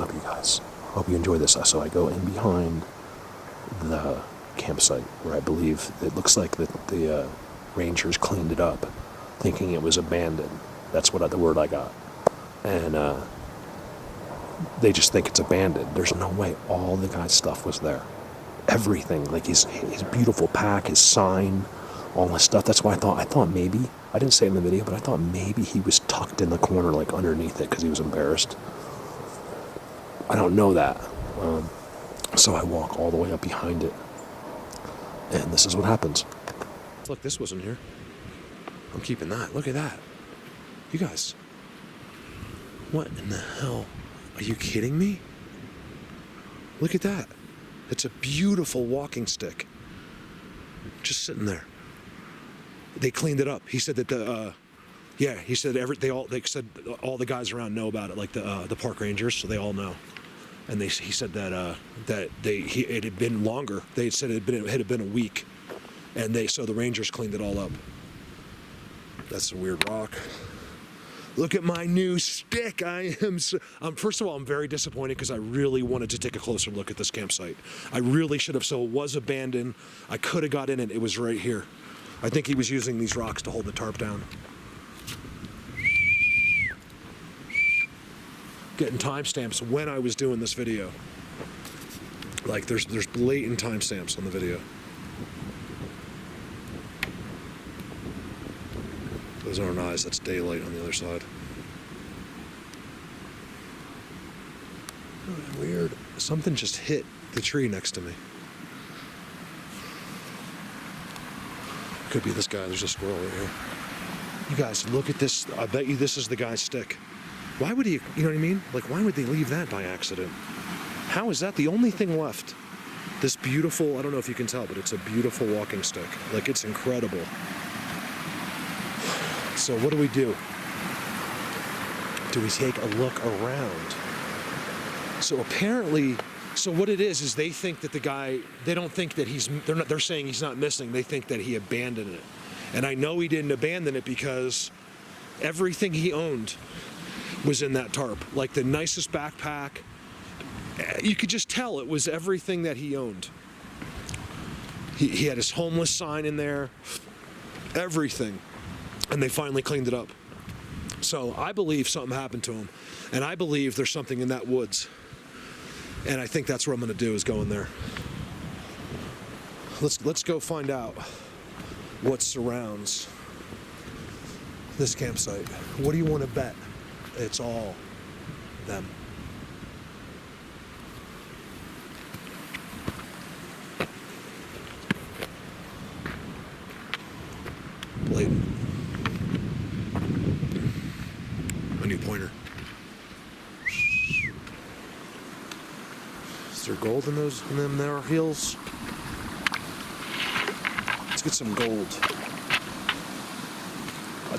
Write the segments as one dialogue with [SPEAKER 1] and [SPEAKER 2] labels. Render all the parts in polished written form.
[SPEAKER 1] up, you guys? Hope you enjoy this. So I go in behind the campsite where I believe it looks like the Rangers cleaned it up, thinking it was abandoned. That's what the word I got. And they just think it's abandoned. There's no way all the guy's stuff was there. Everything, like his beautiful pack, his sign, all his stuff. That's why I thought maybe, I didn't say it in the video, but I thought maybe he was tucked in the corner, like underneath it, because he was embarrassed. I don't know that. So I walk all the way up behind it. And this is what happens. Look, this wasn't here. I'm keeping that. Look at that. You guys. What in the hell? Are you kidding me? Look at that. It's a beautiful walking stick. Just sitting there. They cleaned it up. He said that he said they said all the guys around know about it, like the park rangers, so they all know. And he said that it had been longer. They said it had been a week, and so the rangers cleaned it all up. That's a weird rock. Look at my new stick. First of all, I'm very disappointed because I really wanted to take a closer look at this campsite. I really should have. So it was abandoned. I could have got in it. It was right here. I think he was using these rocks to hold the tarp down. Getting timestamps when I was doing this video. Like there's blatant timestamps on the video. Those aren't eyes, that's daylight on the other side. Oh, weird. Something just hit the tree next to me. Could be this guy, there's a squirrel right here. You guys, look at this. I bet you this is the guy's stick. Why would he, you know what I mean? Like, why would they leave that by accident? How is that the only thing left? This beautiful, I don't know if you can tell, but it's a beautiful walking stick. Like, it's incredible. So what do we do? Do we take a look around? So apparently, so what it is they think that the guy, they don't think that they're saying he's not missing. They think that he abandoned it. And I know he didn't abandon it because everything he owned was in that tarp. Like the nicest backpack. You could just tell it was everything that he owned. He had his homeless sign in there. Everything. And they finally cleaned it up. So I believe something happened to him. And I believe there's something in that woods. And I think that's what I'm going to do, is go in there. Let's go find out what surrounds this campsite. What do you want to bet? It's all them. Blatant. A new pointer. Is there gold in them there heels? Let's get some gold.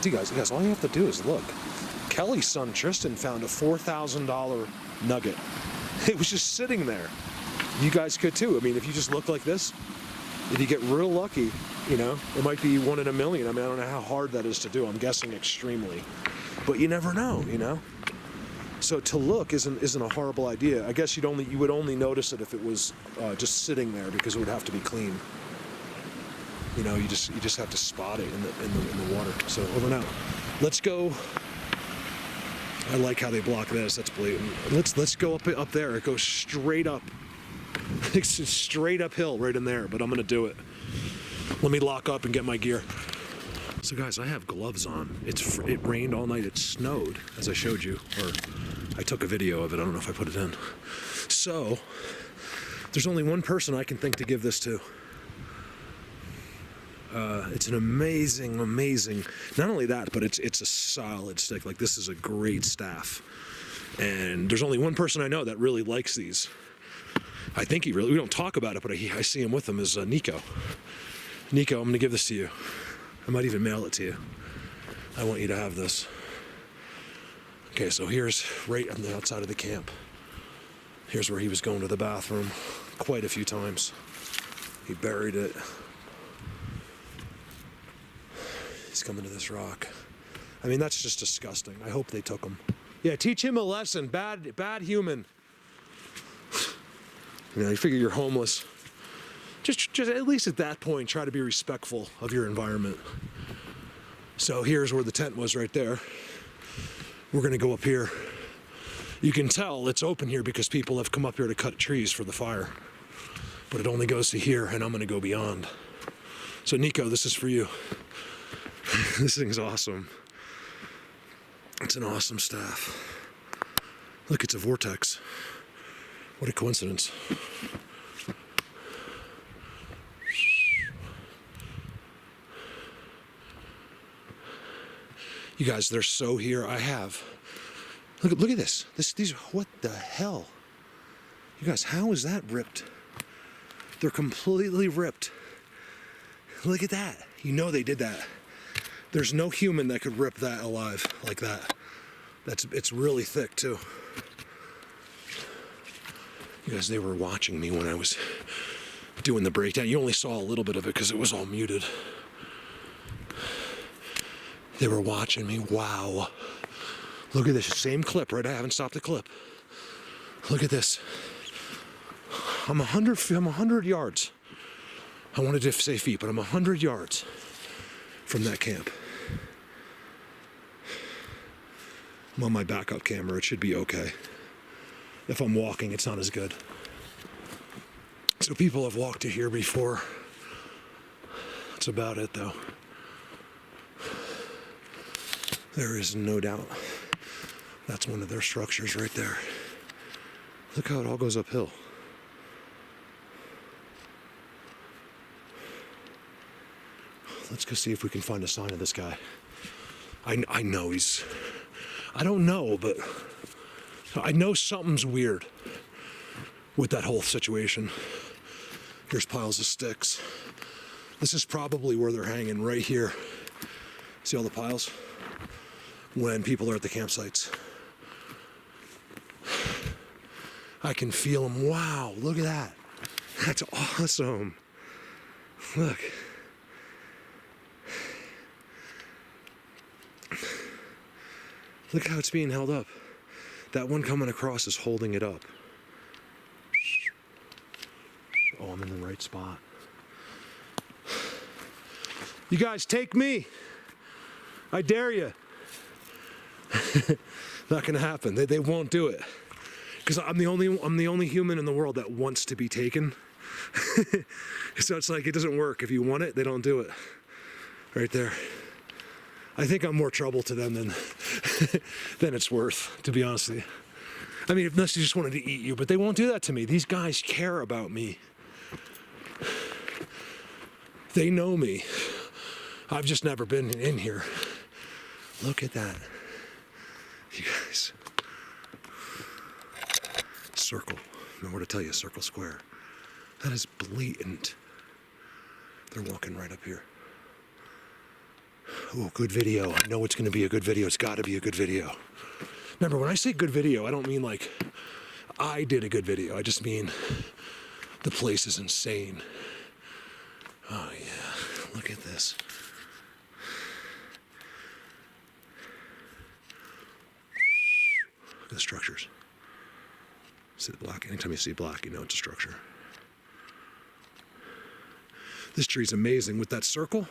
[SPEAKER 1] You guys, all you have to do is look. Kelly's son Tristan found a $4,000 nugget. It was just sitting there. You guys could too. I mean, if you just look like this, if you get real lucky, you know, it might be 1 in a million. I mean, I don't know how hard that is to do. I'm guessing extremely, but you never know, you know. So to look isn't a horrible idea. I guess you would only notice it if it was just sitting there, because it would have to be clean. You know, you just have to spot it in the water. So over and out. Let's go. I like how they block this. That's blatant. Let's go up there. It goes straight up. It's a straight uphill right in there. But I'm gonna do it. Let me lock up and get my gear. So guys, I have gloves on. It rained all night. It snowed, as I showed you, or I took a video of it. I don't know if I put it in. So there's only one person I can think to give this to. It's an amazing, not only that, but it's a solid stick. Like, this is a great staff. And there's only one person I know that really likes these. I think we don't talk about it, but I see him with them, is Nico. Nico, I'm gonna give this to you. I might even mail it to you. I want you to have this. Okay, so here's right on the outside of the camp. Here's where he was going to the bathroom quite a few times. He buried it. He's coming to this rock. I mean, that's just disgusting. I hope they took him. Yeah, teach him a lesson. Bad human.
[SPEAKER 2] You know, you figure you're homeless. Just at least at that point, try to be respectful of your environment. So here's where the tent was right there. We're gonna go up here. You can tell it's open here because people have come up here to cut trees for the fire. But it only goes to here, and I'm gonna go beyond. So Nico, this is for you. This thing's awesome. It's an awesome staff. Look, it's a vortex. What a coincidence. You guys, they're so here. I have. Look at this. These. What the hell? You guys, how is that ripped? They're completely ripped. Look at that. You know they did that. There's no human that could rip that alive like that. It's really thick too. You guys, they were watching me when I was doing the breakdown. You only saw a little bit of it because it was all muted. They were watching me. Wow. Look at this. Same clip, right? I haven't stopped the clip. Look at this. I'm 100 yards. I wanted to say feet, but I'm 100 yards from that camp. I'm on my backup camera. It should be okay. If I'm walking, it's not as good. So people have walked to here before. That's about it, though. There is no doubt. That's one of their structures right there. Look how it all goes uphill. Let's go see if we can find a sign of this guy. I know he's... I don't know, but I know something's weird with that whole situation. Here's piles of sticks. This is probably where they're hanging, right here. See all the piles? When people are at the campsites. I can feel them. Wow, look at that. That's awesome. Look. Look how it's being held up. That one coming across is holding it up. Oh, I'm in the right spot. You guys, take me. I dare you. Not gonna happen. They won't do it. Because I'm the only human in the world that wants to be taken. So it's like it doesn't work. If you want it, they don't do it. Right there. I think I'm more trouble to them than than it's worth, to be honest with you. I mean, unless they just wanted to eat you, but they won't do that to me. These guys care about me. They know me. I've just never been in here. Look at that. You guys. Circle. I know where to tell you, circle square. That is blatant. They're walking right up here. Oh, good video. I know it's going to be a good video. It's got to be a good video. Remember, when I say good video, I don't mean like I did a good video. I just mean the place is insane. Oh, yeah. Look at this. Look at the structures. See the black? Anytime you see black, you know it's a structure. This tree's amazing with that circle.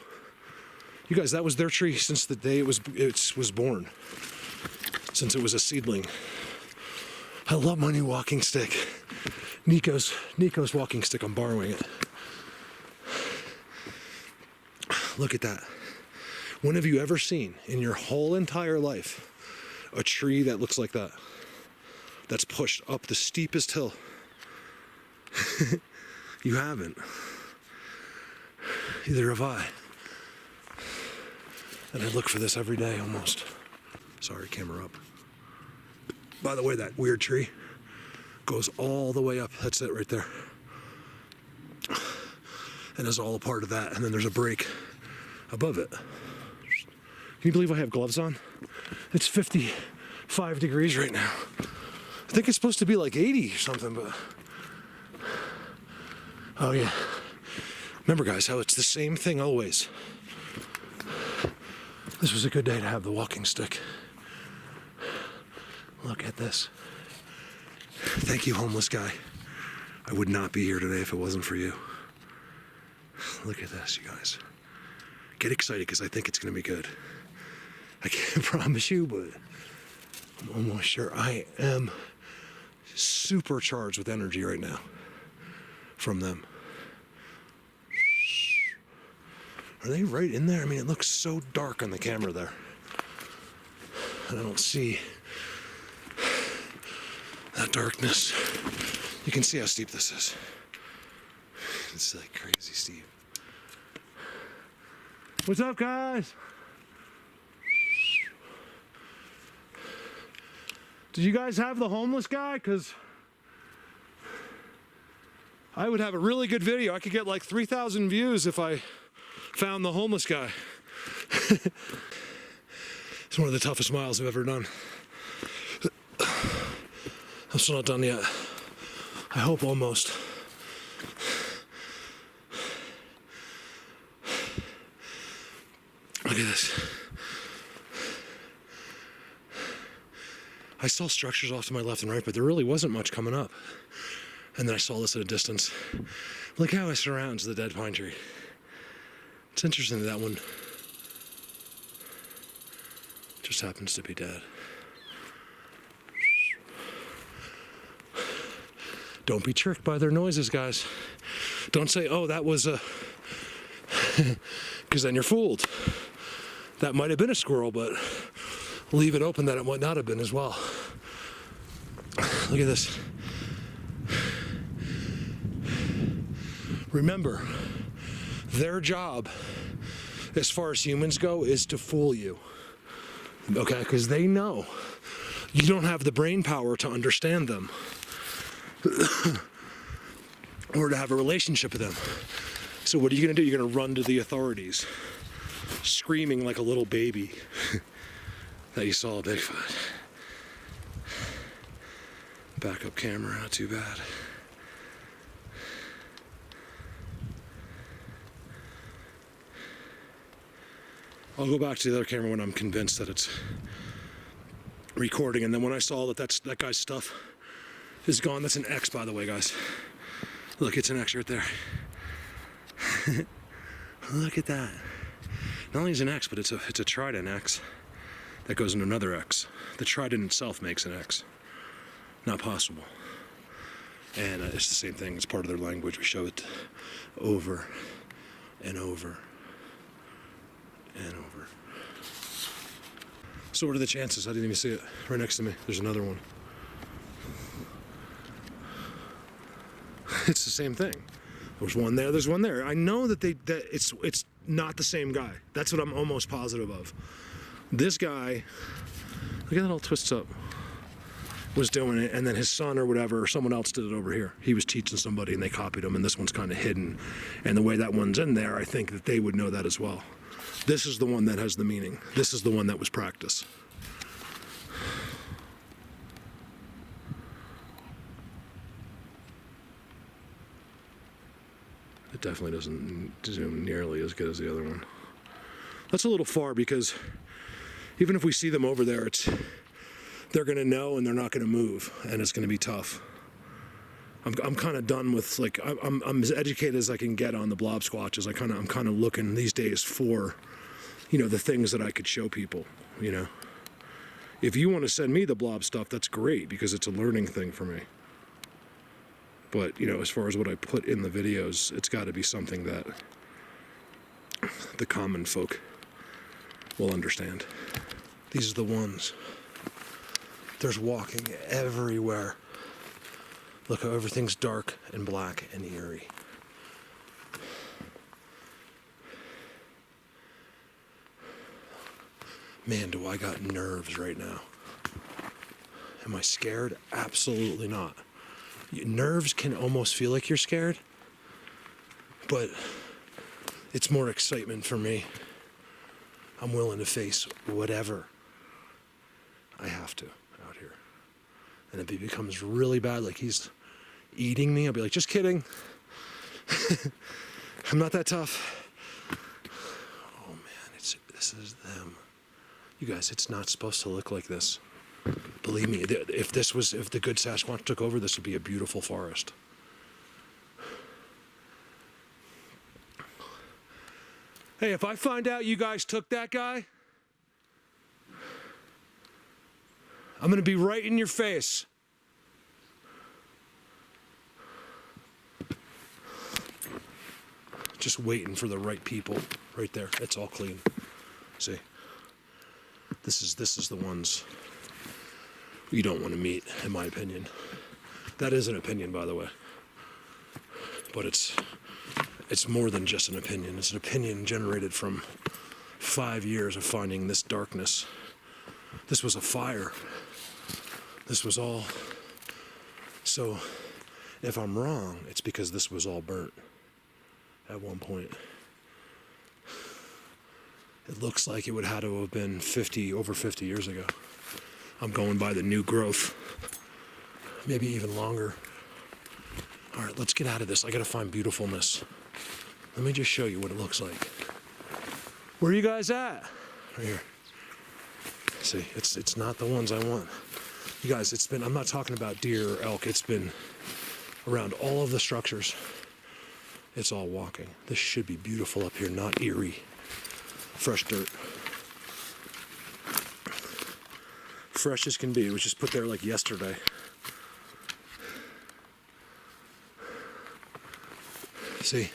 [SPEAKER 2] You guys, that was their tree since the day it was born. Since it was a seedling. I love my new walking stick. Nico's walking stick, I'm borrowing it. Look at that. When have you ever seen in your whole entire life a tree that looks like that? That's pushed up the steepest hill. You haven't. Neither have I. And I look for this every day almost. Sorry, camera up. By the way, that weird tree goes all the way up. That's it right there. And is all a part of that. And then there's a break above it. Can you believe I have gloves on? It's 55 degrees right now. I think it's supposed to be like 80 or something, but... Oh yeah. Remember guys, how it's the same thing always. This was a good day to have the walking stick. Look at this. Thank you, homeless guy. I would not be here today if it wasn't for you. Look at this, you guys. Get excited because I think it's going to be good. I can't promise you, but I'm almost sure. I am supercharged with energy right now from them. Are they right in there? I mean, it looks so dark on the camera there. And I don't see that darkness. You can see how steep this is. It's like crazy steep. What's up, guys? Did you guys have the homeless guy? Because I would have a really good video. I could get like 3,000 views if I found the homeless guy. It's one of the toughest miles I've ever done. I'm still not done yet. I hope almost. Look at this. I saw structures off to my left and right, but there really wasn't much coming up. And then I saw this at a distance. Look how it surrounds the dead pine tree. It's interesting that one just happens to be dead. Don't be tricked by their noises, guys. Don't say, oh, that was a... Because then you're fooled. That might have been a squirrel, but leave it open that it might not have been as well. Look at this. Remember, their job, as far as humans go, is to fool you. Okay? Because they know you don't have the brain power to understand them or to have a relationship with them. So what are you going to do? You're going to run to the authorities, screaming like a little baby that you saw a Bigfoot. Backup camera, not too bad. I'll go back to the other camera when I'm convinced that it's recording. And then when I saw that that guy's stuff is gone, that's an X, by the way, guys. Look, it's an X right there. Look at that. Not only is it an X, but it's a trident X that goes into another X. The trident itself makes an X. Not possible. And it's the same thing. It's part of their language. We show it over and over and over. So what are the chances? I didn't even see it. Right next to me. There's another one. It's the same thing. There's one there. There's one there. I know that it's not the same guy. That's what I'm almost positive of. This guy, look at that all twists up, was doing it, and then his son or whatever, or someone else did it over here. He was teaching somebody and they copied him, and this one's kind of hidden. And the way that one's in there, I think that they would know that as well. This is the one that has the meaning. This is the one that was practice. It definitely doesn't zoom nearly as good as the other one. That's a little far because even if we see them over there, they're going to know and they're not going to move, and it's going to be tough. I'm kind of done with, like, I'm as educated as I can get on the blob squatches. I'm kind of looking these days for, the things that I could show people. If you want to send me the blob stuff, that's great because it's a learning thing for me. But, as far as what I put in the videos, it's got to be something that the common folk will understand. These are the ones. There's walking everywhere. Look how everything's dark and black and eerie. Man, do I got nerves right now. Am I scared? Absolutely not. Nerves can almost feel like you're scared, but it's more excitement for me. I'm willing to face whatever I have to out here. And if he becomes really bad, like he's eating me, I'll be like, just kidding. I'm not that tough. Oh man, this is them. You guys, it's not supposed to look like this. Believe me, if the good Sasquatch took over, this would be a beautiful forest. Hey, if I find out you guys took that guy, I'm gonna be right in your face. Just waiting for the right people. Right there. It's all clean. See? This is the ones you don't want to meet, in my opinion. That is an opinion, by the way. But it's more than just an opinion. It's an opinion generated from 5 years of finding this darkness. This was a fire. This was all. So, if I'm wrong, it's because this was all burnt at one point. It looks like it would have to have been over 50 years ago. I'm going by the new growth. Maybe even longer. All right, let's get out of this. I gotta find beautifulness. Let me just show you what it looks like. Where are you guys at? Right here. See, it's not the ones I want. You guys, I'm not talking about deer or elk. It's been around all of the structures. It's all walking. This should be beautiful up here, not eerie. Fresh dirt. Fresh as can be. It was just put there like yesterday. See,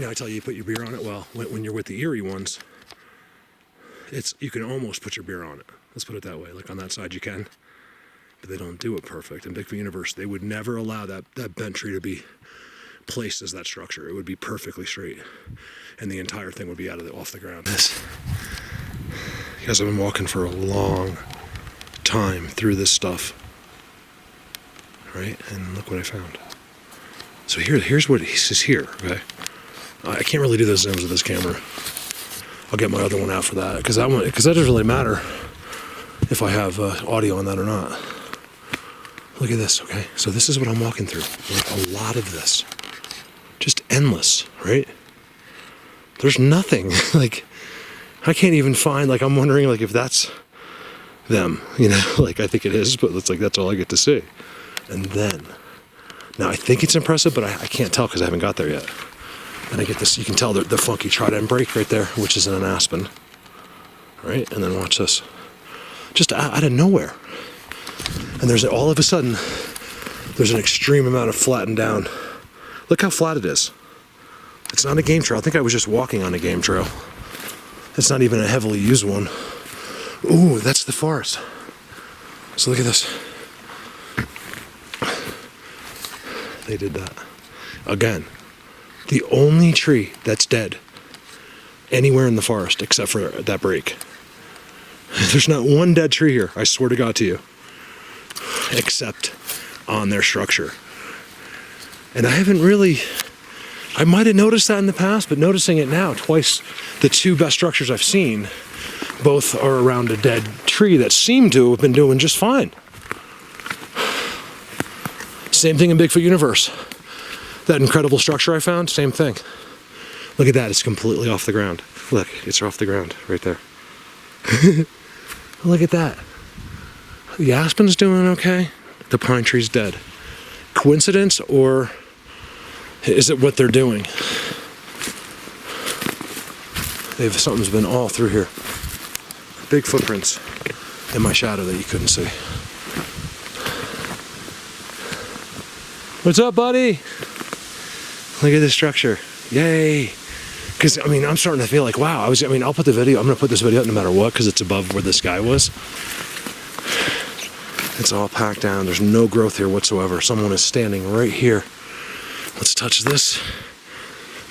[SPEAKER 2] I tell you, you put your beer on it. Well, when you're with the eerie ones, you can almost put your beer on it. Let's put it that way. Like on that side you can, but they don't do it perfect. In Bigfoot Universe, they would never allow that bent tree to be placed as that structure. It would be perfectly straight, and the entire thing would be off the ground. Because I've been walking for a long time through this stuff, right? And look what I found. So here's what he says here. Okay, I can't really do the zooms with this camera. I'll get my other one out for that because that doesn't really matter if I have audio on that or not. Look at this. Okay, so this is what I'm walking through. Like a lot of this, just endless, right? There's nothing. Like I can't even find. Like I'm wondering, like if that's them. Like I think it is, but it's like that's all I get to see. And then. Now, I think it's impressive, but I can't tell because I haven't got there yet. And I get this, you can tell the funky trident break right there, which is in an aspen. Right? And then watch this. Just out of nowhere. And all of a sudden, there's an extreme amount of flattened down. Look how flat it is. It's not a game trail. I think I was just walking on a game trail. It's not even a heavily used one. Ooh, that's the forest. So look at this. They did that. Again, the only tree that's dead anywhere in the forest except for that break. There's not one dead tree here, I swear to God to you, except on their structure. And I might have noticed that in the past, but noticing it now, twice, the two best structures I've seen, both are around a dead tree that seem to have been doing just fine. Same thing in Bigfoot Universe. That incredible structure I found, same thing. Look at that, it's completely off the ground. Look, it's off the ground right there. Look at that. The aspen's doing okay. The pine tree's dead. Coincidence, or is it what they're doing? Something's been all through here. Big footprints in my shadow that you couldn't see. What's up, buddy? Look at this structure. Yay. Because, I'm starting to feel like, wow. I'll put the video, I'm going to put this video up no matter what because it's above where this guy was. It's all packed down. There's no growth here whatsoever. Someone is standing right here. Let's touch this.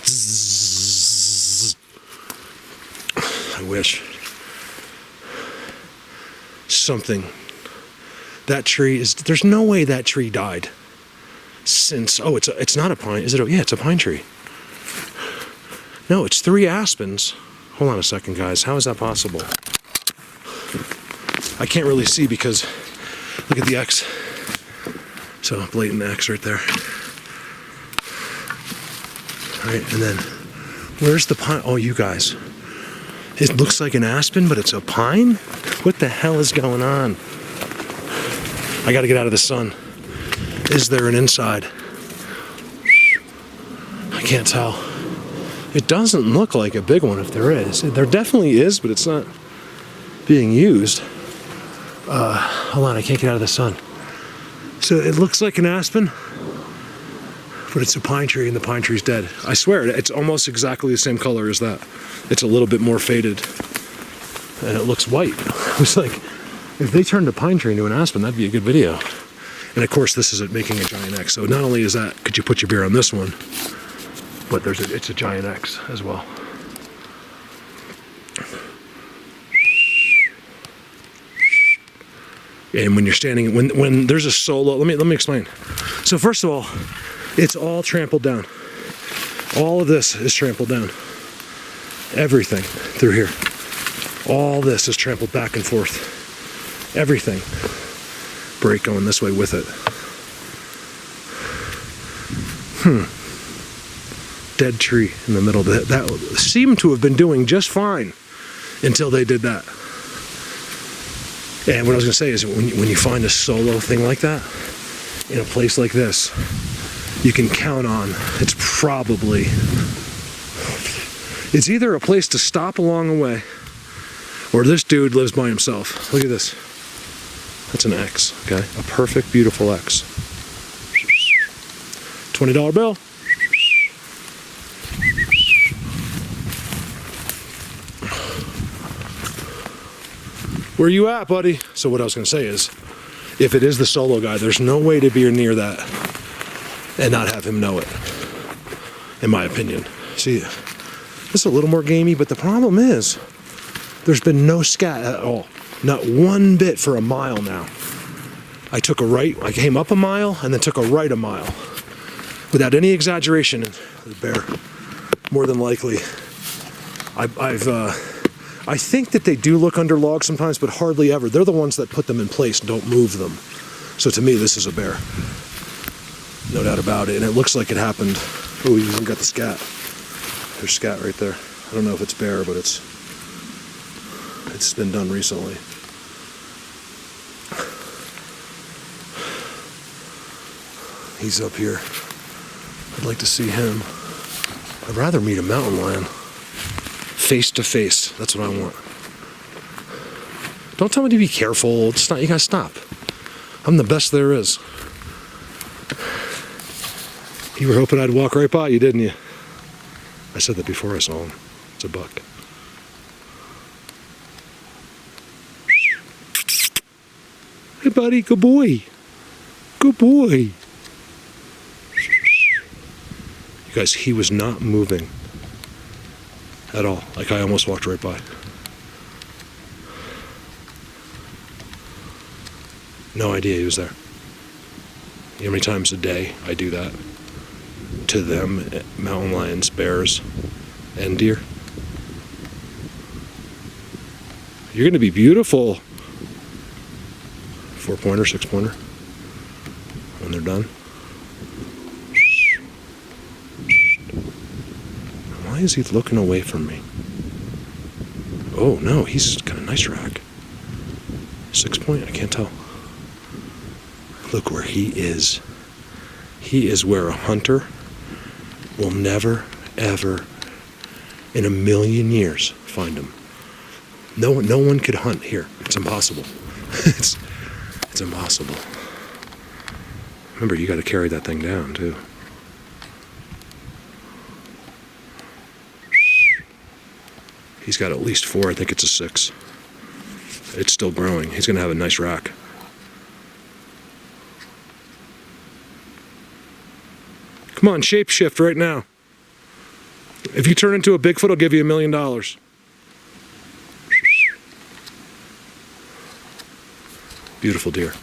[SPEAKER 2] Zzz. I wish. Something. That tree there's no way that tree died. It's not a pine, is it? Yeah, it's a pine tree. No, it's 3 aspens. Hold on a second, guys. How is that possible? I can't really see because look at the X. So blatant X right there. All right, and then where's the pine? Oh, you guys. It looks like an aspen, but it's a pine? What the hell is going on? I got to get out of the sun. Is there an inside? I can't tell. It doesn't look like a big one if there is. There definitely is, but it's not being used. Hold on, I can't get out of the sun. So it looks like an aspen, but it's a pine tree and the pine tree's dead. I swear, it's almost exactly the same color as that. It's a little bit more faded and it looks white. It's like, if they turned a pine tree into an aspen, that'd be a good video. And of course, this is it making a giant X. So not only is that, could you put your beer on this one, but it's a giant X as well. And when you're standing, when there's a solo, let me explain. So first of all, it's all trampled down. All of this is trampled down. Everything through here. All this is trampled back and forth. Everything. Brake going this way with it. Dead tree in the middle. That seemed to have been doing just fine until they did that. And what I was going to say is when you find a solo thing like that in a place like this, you can count on it's either a place to stop along the way or this dude lives by himself. Look at this. That's an X, okay? A perfect, beautiful X. $20 bill. Where you at, buddy? So what I was going to say is, if it is the solo guy, there's no way to be near that and not have him know it, in my opinion. See, this is a little more gamey, but the problem is, there's been no scat at all. Not one bit for a mile now. I took a right, I came up a mile, and then took a right a mile. Without any exaggeration, the bear, more than likely, I think that they do look under logs sometimes, but hardly ever. They're the ones that put them in place and don't move them. So to me, this is a bear. No doubt about it. And it looks like it happened. Oh, you even got the scat. There's scat right there. I don't know if it's bear, but it's been done recently. He's up here. I'd like to see him. I'd rather meet a mountain lion. Face to face. That's what I want. Don't tell me to be careful. It's not, you gotta stop. I'm the best there is. You were hoping I'd walk right by you, didn't you? I said that before I saw him. It's a buck. Hey, buddy. Good boy. Good boy. You guys, he was not moving at all. Like, I almost walked right by. No idea he was there. You know how many times a day I do that to them, mountain lions, bears, and deer? You're going to be beautiful. 4-pointer, 6-pointer. When they're done. Why is he looking away from me? Oh no, he's got a nice rack. 6-point, I can't tell. Look where he is. He is where a hunter will never, ever, in a million years, find him. No one could hunt here. It's impossible. It's impossible. Remember, you got to carry that thing down too. He's got at least 4. I think it's a 6. It's still growing. He's going to have a nice rack. Come on, shapeshift right now. If you turn into a Bigfoot, I'll give you $1 million. Beautiful deer.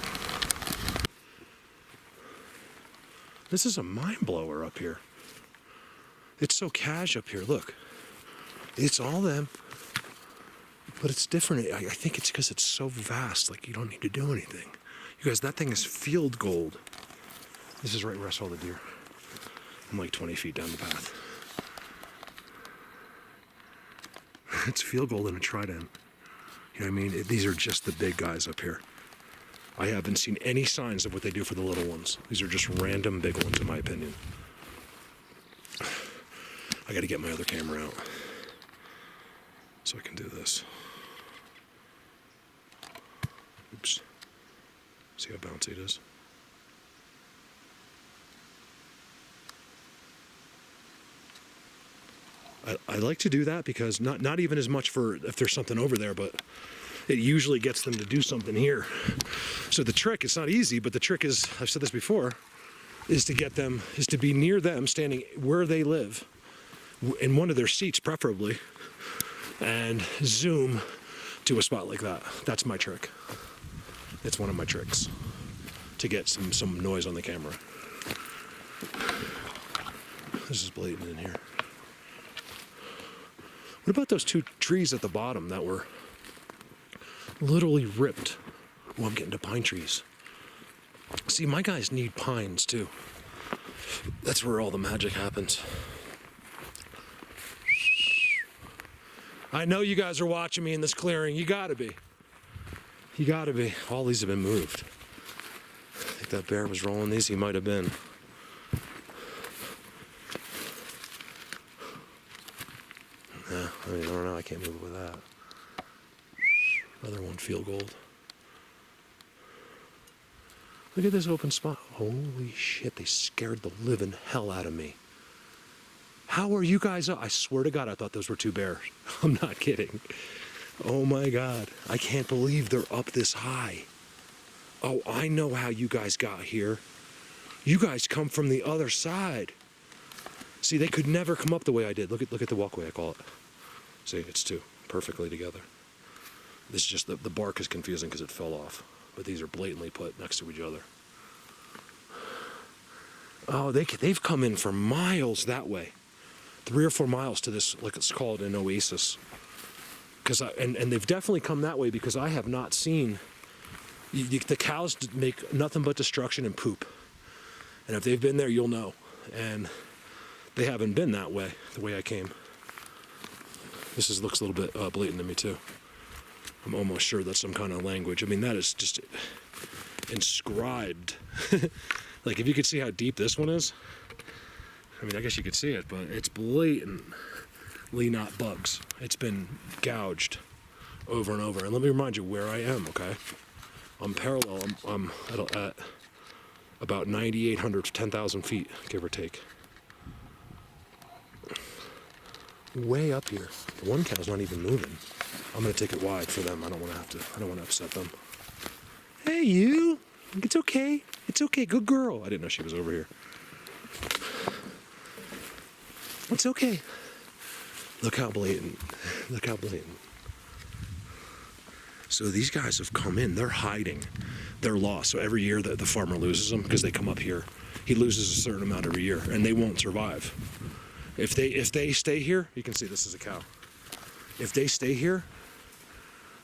[SPEAKER 2] This is a mind blower up here. It's so cash up here. Look. It's all them, but it's different. I think it's because it's so vast, like you don't need to do anything. You guys, that thing is field gold. This is right where I saw the deer. I'm like 20 feet down the path. It's field gold and a trident. You know what I mean? These are just the big guys up here. I haven't seen any signs of what they do for the little ones. These are just random big ones, in my opinion. I got to get my other camera out so I can do this. Oops. See how bouncy it is? I like to do that because not even as much for if there's something over there, but it usually gets them to do something here. So the trick, it's not easy, but the trick is, I've said this before, is to be near them, standing where they live, in one of their seats preferably, and zoom to a spot like that. That's my trick. It's one of my tricks to get some noise on the camera. This is blatant in here. What about those two trees at the bottom that were literally ripped? Oh, I'm getting to pine trees. See, my guys need pines too. That's where all the magic happens. I know you guys are watching me in this clearing. You gotta be. You gotta be. All these have been moved. I think that bear was rolling these. He might have been. Yeah, I don't know. I can't move it with that. Another one, field gold. Look at this open spot. Holy shit, they scared the living hell out of me. How are you guys up? I swear to God, I thought those were two bears. I'm not kidding. Oh my God, I can't believe they're up this high. Oh, I know how you guys got here. You guys come from the other side. See, they could never come up the way I did. Look at the walkway, I call it. See, it's two, perfectly together. This is just, the bark is confusing because it fell off. But these are blatantly put next to each other. Oh, they've come in for miles that way. 3 or 4 miles to this, like it's called an oasis. And they've definitely come that way because I have not seen, the cows make nothing but destruction and poop. And if they've been there, you'll know. And they haven't been that way, the way I came. This looks a little bit blatant to me too. I'm almost sure that's some kind of language. I mean, that is just inscribed. Like, if you could see how deep this one is, I mean, I guess you could see it, but it's blatantly not bugs. It's been gouged over and over. And let me remind you where I am, okay? I'm parallel. I'm at about 9,800 to 10,000 feet, give or take. Way up here. The one cow's not even moving. I'm gonna take it wide for them. I don't want to upset them. Hey, you. It's okay. It's okay. Good girl. I didn't know she was over here. It's okay. Look how blatant. Look how blatant. So these guys have come in. They're hiding. They're lost. So every year the farmer loses them because they come up here. He loses a certain amount every year, and they won't survive. If they stay here, you can see this is a cow. If they stay here,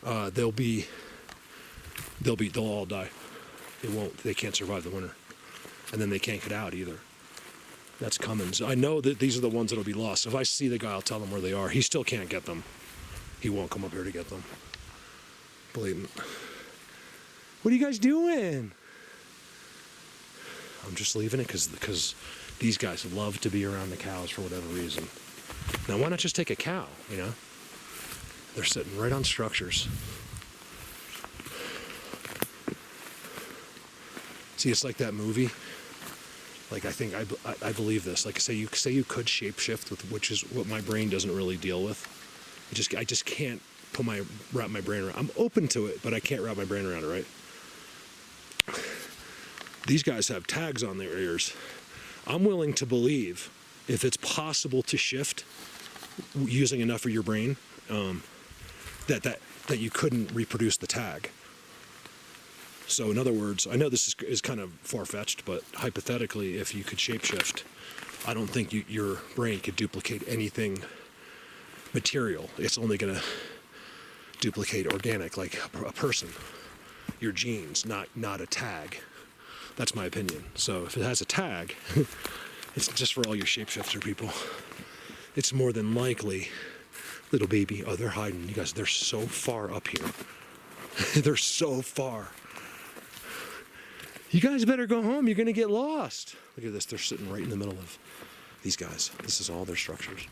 [SPEAKER 2] they'll all die. They can't survive the winter. And then they can't get out either. That's coming. So I know that these are the ones that'll be lost. If I see the guy, I'll tell him where they are. He still can't get them. He won't come up here to get them. Blatant. What are you guys doing? I'm just leaving it because these guys love to be around the cows for whatever reason. Now, why not just take a cow, you know? They're sitting right on structures. See, it's like that movie. Like, I believe this. Like, say you could shapeshift, which is what my brain doesn't really deal with. I just can't wrap my brain around. I'm open to it, but I can't wrap my brain around it, right? These guys have tags on their ears. I'm willing to believe, if it's possible to shift using enough of your brain, that you couldn't reproduce the tag. So in other words, I know this is kind of far-fetched, but hypothetically, if you could shapeshift, I don't think your brain could duplicate anything material. It's only going to duplicate organic, like a person, your genes, not a tag. That's my opinion. So if it has a tag, it's just for all your shapeshifter people. It's more than likely little baby. Oh, they're hiding. You guys, they're so far up here. They're so far. You guys better go home. You're going to get lost. Look at this. They're sitting right in the middle of These guys, this is all their structures.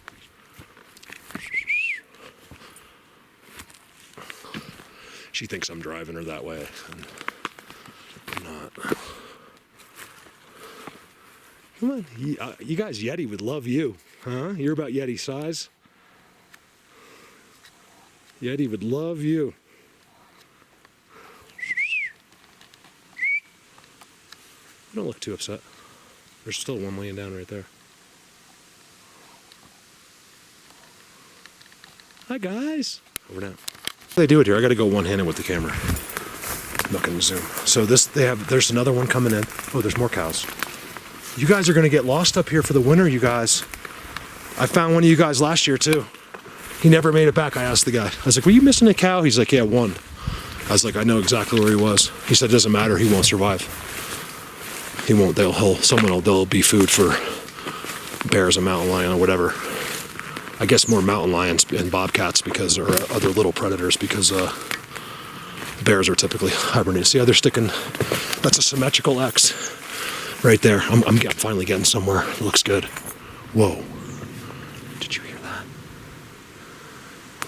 [SPEAKER 2] She thinks I'm driving her that way, and I'm not. Come on, you guys, Yeti would love you, huh? You're about Yeti size. Yeti would love you. Don't look too upset. There's still one laying down right there. Hi guys. Over now. They do it here. I got to go one-handed with the camera. I'm not going to zoom. So there's another one coming in. Oh, there's more cows. You guys are going to get lost up here for the winter, you guys. I found one of you guys last year too. He never made it back. I asked the guy. I was like, were you missing a cow? He's like, yeah, one. I was like, I know exactly where he was. He said, it doesn't matter. He won't survive. He won't. There'll be food for bears and mountain lion or whatever. I guess more mountain lions and bobcats because there are other little predators because bears are typically hibernating. See how they're sticking? That's a symmetrical X right there. I'm finally getting somewhere. It looks good. Whoa. Did you hear that?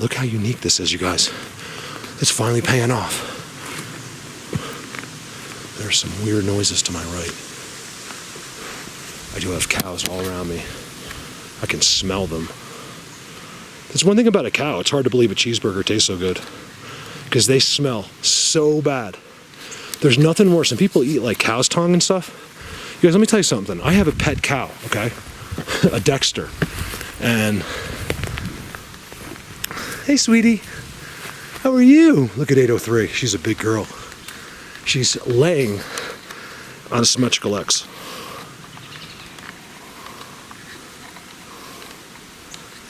[SPEAKER 2] Look how unique this is, you guys. It's finally paying off. There's some weird noises to my right. I do have cows all around me. I can smell them. There's one thing about a cow. It's hard to believe a cheeseburger tastes so good because they smell so bad. There's nothing worse. And people eat like cow's tongue and stuff. You guys, let me tell you something. I have a pet cow, okay? A Dexter. And hey, sweetie. How are you? Look at 803. She's a big girl. She's laying on a symmetrical X.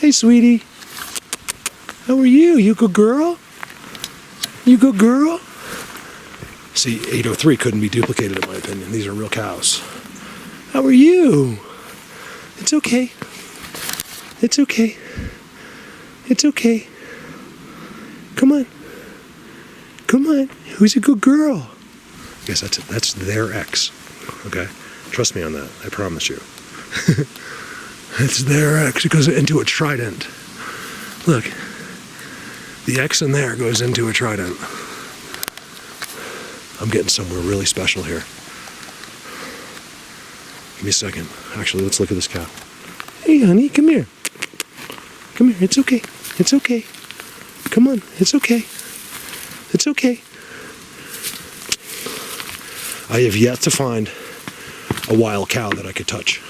[SPEAKER 2] Hey, sweetie. How are you? You good girl? You good girl? See, 803 couldn't be duplicated in my opinion. These are real cows. How are you? It's okay. It's okay. It's okay. Come on. Come on. Who's a good girl? Yes, that's their X. Okay? Trust me on that. I promise you. It's their X. It goes into a trident. Look. The X in there goes into a trident. I'm getting somewhere really special here. Give me a second. Actually, let's look at this cow. Hey, honey, come here. Come here. It's okay. It's okay. Come on. It's okay. It's okay. I have yet to find a wild cow that I could touch.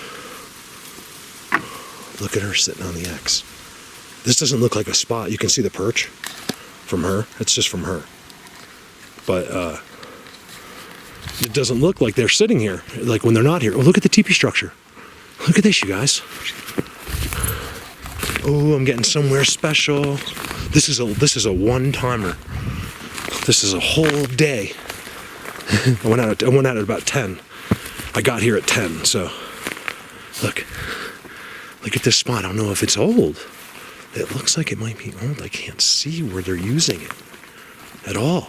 [SPEAKER 2] Look at her sitting on the X. This doesn't look like a spot. You can see the perch from her. It's just from her. But it doesn't look like they're sitting here, like when they're not here. Oh, look at the teepee structure. Look at this, you guys. Oh, I'm getting somewhere special. This is a one-timer. This is a whole day. I went out at about 10. I got here at 10, so look at this spot. I don't know if it's old. It looks like it might be old. I can't see where they're using it at all.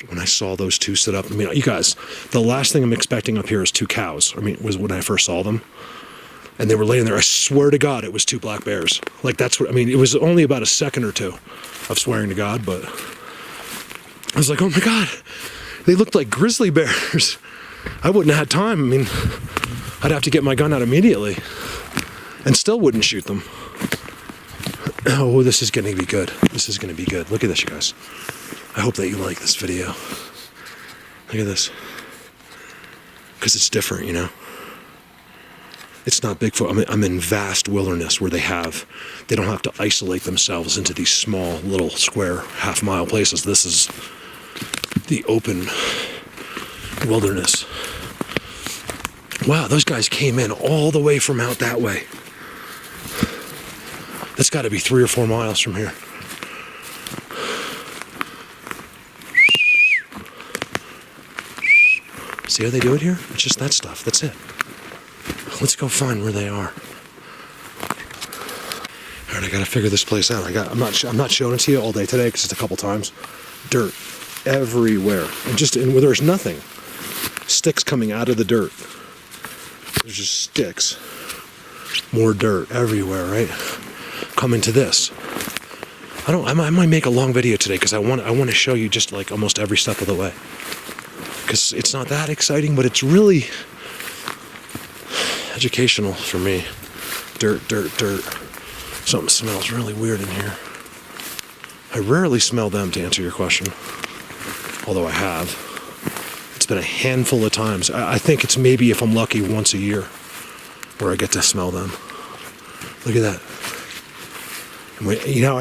[SPEAKER 2] When I saw those two sit up, I mean, you guys, the last thing I'm expecting up here is two cows. I mean, was when I first saw them. And they were laying there. I swear to God, it was two black bears. Like, that's what, I mean, it was only about a second or two of swearing to God, but I was like, oh my God, they looked like grizzly bears. I wouldn't have had time. I mean, I'd have to get my gun out immediately and still wouldn't shoot them. Oh, this is going to be good. This is going to be good. Look at this, you guys. I hope that you like this video. Look at this. Because it's different, you know? It's not Bigfoot. I'm in vast wilderness where they don't have to isolate themselves into these small little square half-mile places. This is the open wilderness. Wow, those guys came in all the way from out that way. That's got to be 3 or 4 miles from here. See how they do it here? It's just that stuff. That's it. Let's go find where they are. All right, I gotta figure this place out. I'm not showing it to you all day today because it's a couple times. Dirt everywhere. And where there's nothing. Sticks coming out of the dirt. There's just sticks. More dirt everywhere, right? Coming to this. I might make a long video today because I want to show you just like almost every step of the way. Because it's not that exciting, but it's really educational for me. Dirt, dirt, dirt. Something smells really weird in here. I rarely smell them, to answer your question. Although I have. It's been a handful of times. I think it's maybe, if I'm lucky, once a year where I get to smell them. Look at that. You know,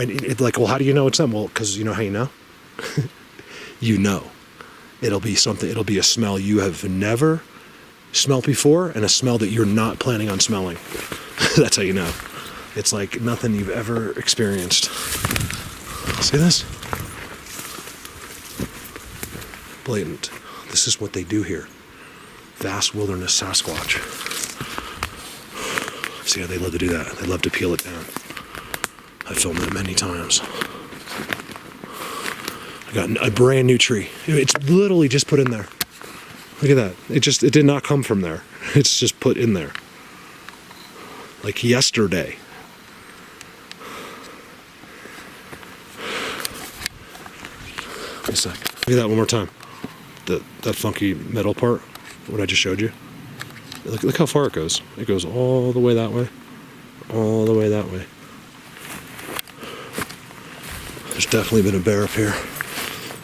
[SPEAKER 2] well, how do you know it's them? Well, because you know how you know? You know. It'll be a smell you have never smelled before and a smell that you're not planning on smelling. That's how you know. It's like nothing you've ever experienced. See this? Blatant. This is what they do here. Vast wilderness Sasquatch. See how they love to do that? They love to peel it down. I filmed it many times. I got a brand new tree. It's literally just put in there. Look at that. It did not come from there. It's just put in there. Like yesterday. Wait a sec. Look at that one more time. That funky metal part, what I just showed you. Look how far it goes. It goes all the way that way. All the way that way. There's definitely been a bear up here.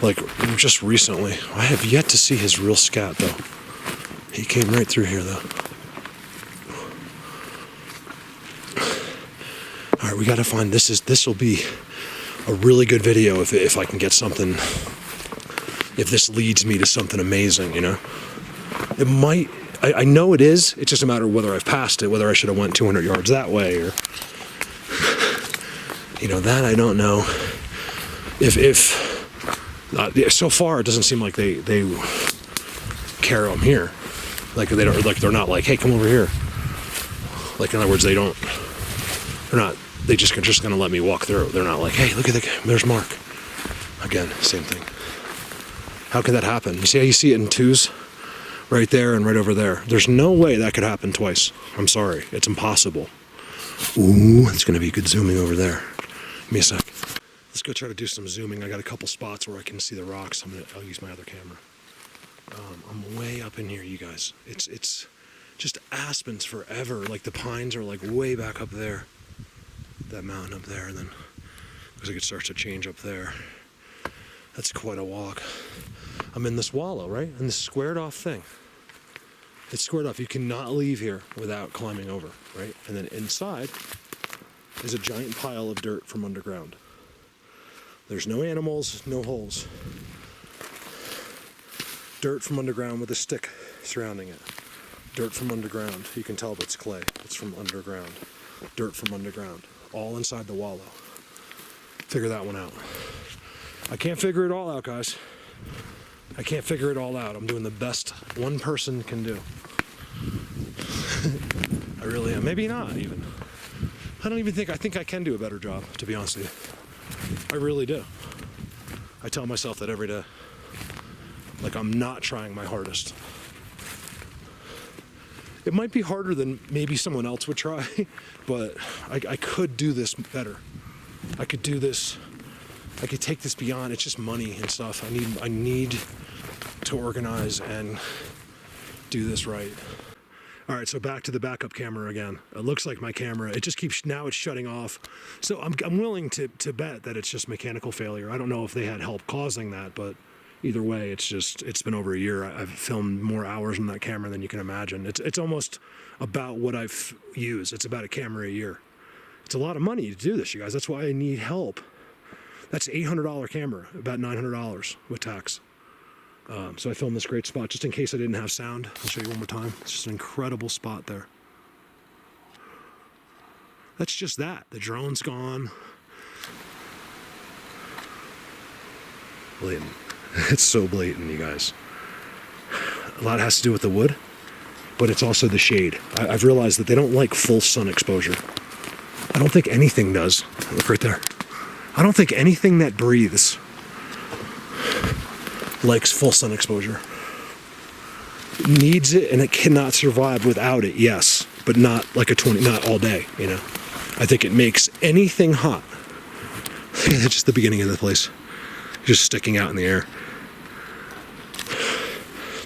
[SPEAKER 2] Like, just recently. I have yet to see his real scat, though. He came right through here, though. All right, we got to find, this will be a really good video if I can get something, if this leads me to something amazing, you know? It might, I know it is, it's just a matter of whether I've passed it, whether I should have went 200 yards that way, or, you know, that I don't know. So far it doesn't seem like they care I'm here. Like they're not like, hey, come over here. Like, in other words, they're just gonna let me walk through. They're not like, hey, look at there's Mark. Again, same thing. How could that happen? You see how you see it in twos? Right there and right over there. There's no way that could happen twice. I'm sorry, it's impossible. Ooh, it's gonna be good zooming over there. Give me a sec. Let's go try to do some zooming. I got a couple spots where I can see the rocks. I'll use my other camera. I'm way up in here, you guys. It's just aspens forever. Like the pines are like way back up there. That mountain up there, and then looks like it starts to change up there. That's quite a walk. I'm in this wallow, right? And this squared off thing. It's squared off. You cannot leave here without climbing over, right? And then inside is a giant pile of dirt from underground. There's no animals, no holes. Dirt from underground with a stick surrounding it. Dirt from underground. You can tell it's clay. It's from underground. Dirt from underground. All inside the wallow. Figure that one out. I can't figure it all out, guys. I can't figure it all out. I'm doing the best one person can do. I really am. Maybe not even. I think I can do a better job, to be honest with you. I really do. I tell myself that every day. Like, I'm not trying my hardest. It might be harder than maybe someone else would try, but I could do this better. I could do this. I could take this beyond. It's just money and stuff. I need to organize and do this right. All right, so back to the backup camera again. It looks like my camera, it just keeps, now it's shutting off. So I'm willing to bet that it's just mechanical failure. I don't know if they had help causing that, but either way, it's been over a year. I've filmed more hours on that camera than you can imagine. It's almost about what I've used. It's about a camera a year. It's a lot of money to do this, you guys. That's why I need help. That's an $800 camera, about $900 with tax. So I filmed this great spot just in case I didn't have sound. I'll show you one more time. It's just an incredible spot there. That's just that. The drone's gone. Blatant. It's so blatant, you guys. A lot has to do with the wood, but it's also the shade. I've realized that they don't like full sun exposure. I don't think anything does. Look right there. I don't think anything that breathes likes full sun exposure. It needs it, and it cannot survive without it, yes, but not like not all day, you know. I think it makes anything hot. It's just the beginning of the place, just sticking out in the air.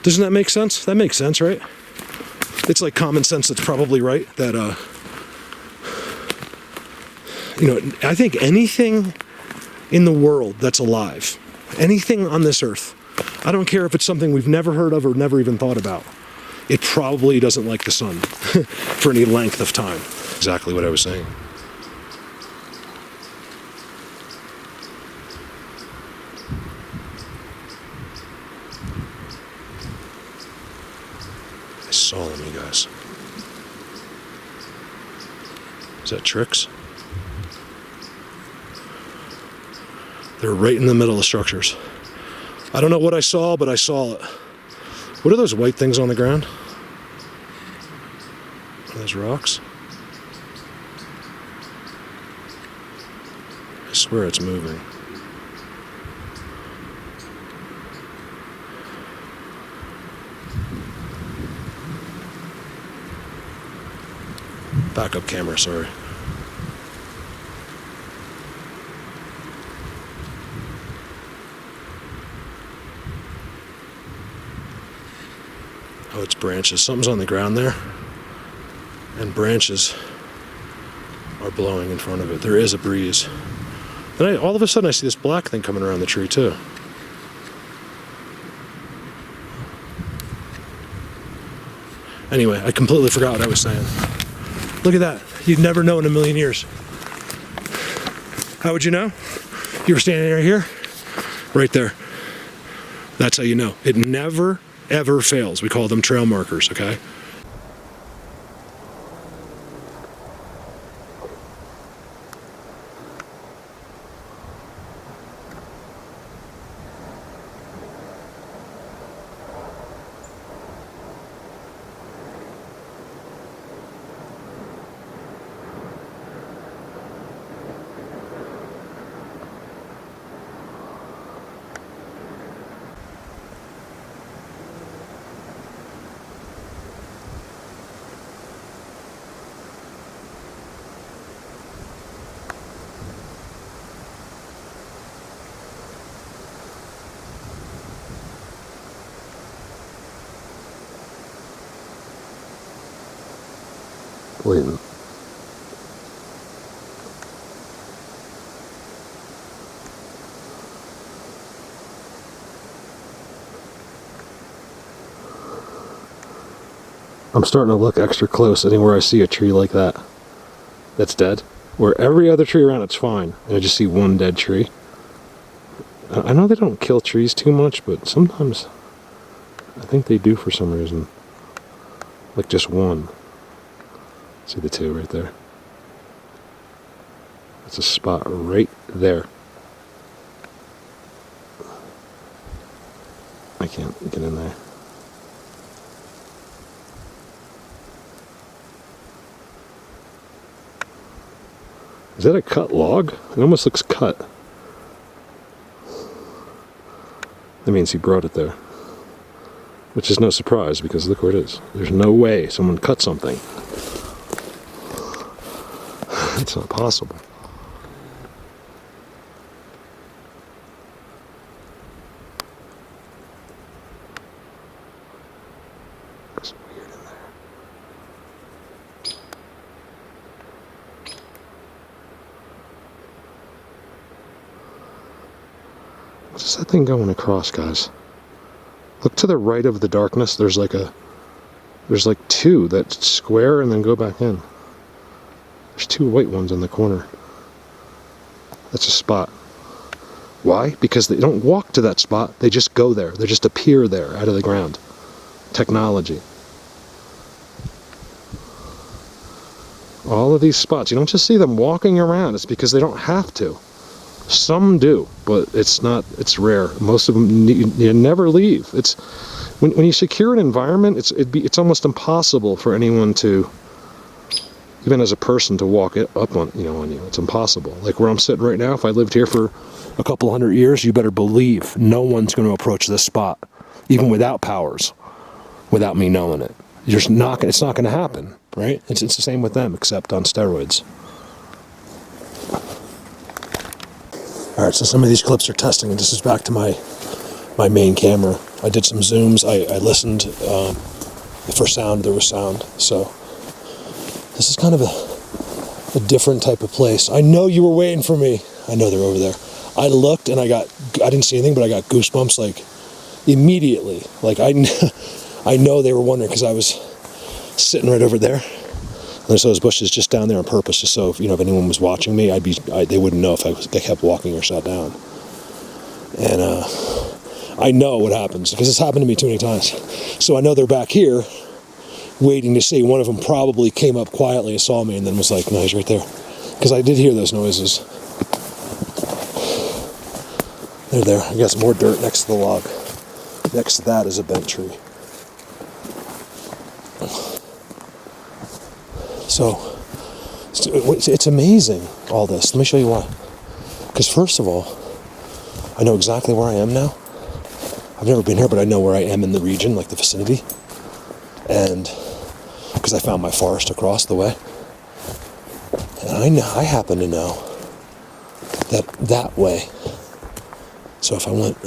[SPEAKER 2] Doesn't that make sense? That makes sense, right? It's like common sense that's probably right, that, you know, I think anything in the world that's alive, anything on this earth, I don't care if it's something we've never heard of or never even thought about, it probably doesn't like the sun for any length of time. Exactly what I was saying. I saw them, you guys. Is that tricks? They're right in the middle of the structures. I don't know what I saw, but I saw it. What are those white things on the ground? Are those rocks? I swear it's moving. Backup camera, sorry. Oh, it's branches. Something's on the ground there. And branches are blowing in front of it. There is a breeze. And all of a sudden I see this black thing coming around the tree too. Anyway, I completely forgot what I was saying. Look at that. You'd never know in a million years. How would you know? You were standing right here? Right there. That's how you know. It never, ever fails. We call them trail markers, okay? Waiting. I'm starting to look extra close anywhere I see a tree like that that's dead, where every other tree around it's fine, and I just see one dead tree. I know they don't kill trees too much, but sometimes I think they do for some reason. Like just one. See the two right there? That's a spot right there. I can't get in there. Is that a cut log? It almost looks cut. That means he brought it there. Which is no surprise, because look where it is. There's no way someone cut something. It's not possible. Looks weird in there. What's that thing going across, guys? Look to the right of the darkness. There's like two that square and then go back in. There's two white ones in the corner. That's a spot. Why? Because they don't walk to that spot. They just go there. They just appear there out of the ground. Technology. All of these spots, you don't just see them walking around. It's because they don't have to. Some do, but it's rare. Most of them, you never leave. It's when you secure an environment, it's almost impossible for anyone to,
[SPEAKER 1] even as a person to walk it up on, on you. It's impossible. Like where I'm sitting right now, if I lived here for a couple 100 years, you better believe no one's going to approach this spot, even without powers, without me knowing it. It's not going to happen, right? It's the same with them, except on steroids. All right, so some of these clips are testing, and this is back to my main camera. I did some zooms. I listened for sound. There was sound. So this is kind of a different type of place. I know you were waiting for me. I know they're over there. I looked and I didn't see anything, but I got goosebumps like immediately. Like I know they were wondering because I was sitting right over there. There's those bushes just down there on purpose, just so if anyone was watching me, they wouldn't know if I kept walking or sat down. And I know what happens because it's happened to me too many times. So I know they're back here, waiting to see. One of them probably came up quietly and saw me, and then was like, "No, he's right there," because I did hear those noises. They're there. I got some more dirt next to the log. Next to that is a bent tree. So, it's amazing, all this. Let me show you why. Because first of all, I know exactly where I am now. I've never been here, but I know where I am in the region, like the vicinity. And because I found my forest across the way. And I happen to know that way. So if I went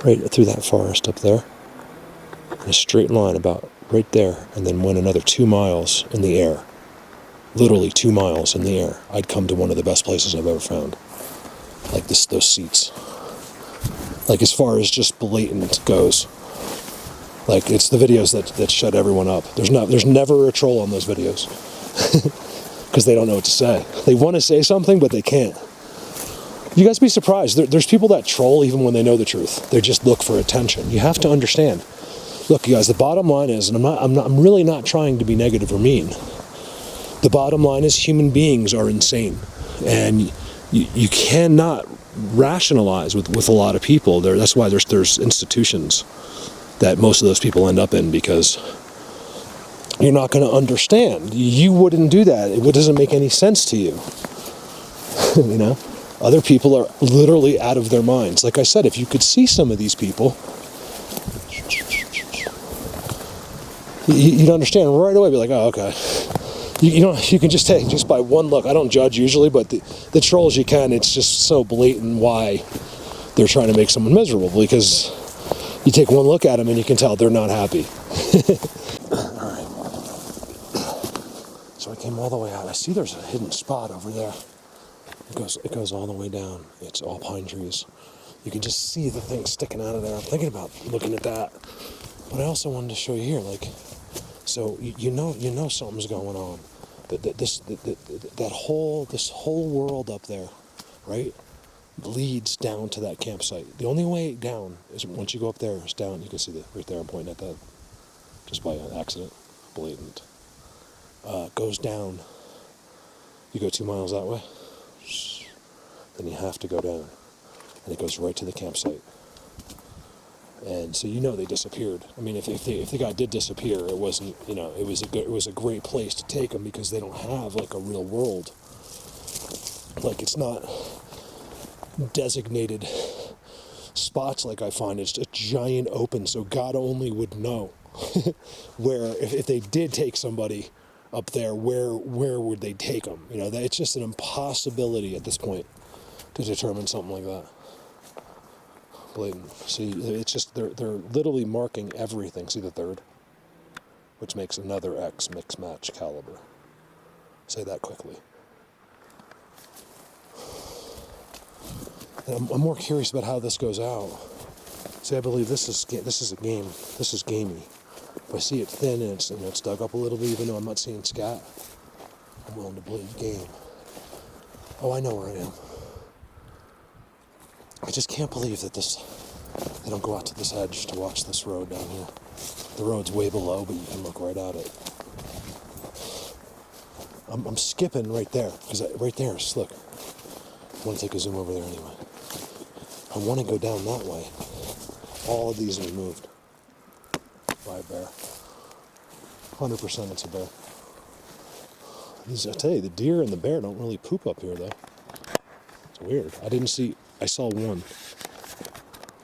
[SPEAKER 1] right through that forest up there, in a straight line about right there, and then went another 2 miles in the air, literally 2 miles in the air, I'd come to one of the best places I've ever found. Like those seats. Like as far as just blatant goes. Like it's the videos that shut everyone up. There's never a troll on those videos. Because they don't know what to say. They want to say something, but they can't. You guys be surprised. There's people that troll even when they know the truth. They just look for attention. You have to understand. Look, you guys, the bottom line is, and I'm really not trying to be negative or mean. The bottom line is human beings are insane. And you cannot rationalize with a lot of people. That's why there's institutions that most of those people end up in, because you're not going to understand. You wouldn't do that. It doesn't make any sense to you. Other people are literally out of their minds. Like I said, if you could see some of these people, you'd understand right away. Be like, oh, okay. You can just take, just by one look. I don't judge usually, but the trolls you can. It's just so blatant why they're trying to make someone miserable, because you take one look at them and you can tell they're not happy. All right. So I came all the way out. I see there's a hidden spot over there. It goes all the way down. It's all pine trees. You can just see the thing sticking out of there. I'm thinking about looking at that. But I also wanted to show you here, like, so you know something's going on. This whole world up there, right, leads down to that campsite. The only way down is once you go up there. Is down. You can see right there. I'm pointing at that, just by accident, blatant. Goes down. You go 2 miles that way. Then you have to go down, and it goes right to the campsite. And so they disappeared. I mean, if the guy did disappear, it wasn't, it was a great place to take him, because they don't have like a real world. Like it's not designated spots like I find. It's a giant open, so God only would know where if they did take somebody up there, where would they take them? It's just an impossibility at this point to determine something like that. Blatant. See, it's just they're literally marking everything. See the third, which makes another X mix match caliber. Say that quickly. And I'm more curious about how this goes out. See, I believe this is a game. This is gamey. If I see it thin and it's dug up a little bit, even though I'm not seeing scat, I'm willing to believe game. Oh, I know where I am. I just can't believe that they don't go out to this edge to watch this road down here. The road's way below, but you can look right at it. I'm skipping right there, because right there is, look, I want to take a zoom over there anyway. I want to go down that way. All of these are removed by a bear. 100% it's a bear. I tell you, the deer and the bear don't really poop up here, though. It's weird. I saw one.